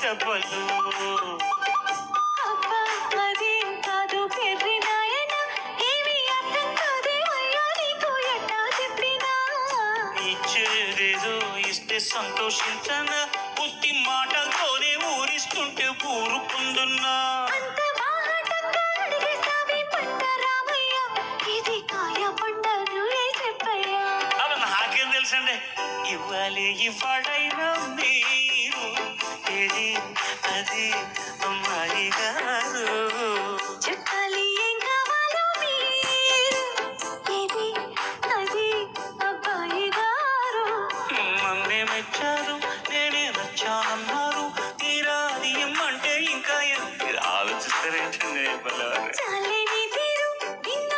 డబ్బలు. ఇచ్చేదేదో ఇస్తే సంతోషించనా, పుట్టి మాటలతోనే ఊరిస్తుంటే ఊరుకుందున్నా. అలా నాకేం తెలుసండి, ఇవ్వాలి ఇవ్వాడైనా మీ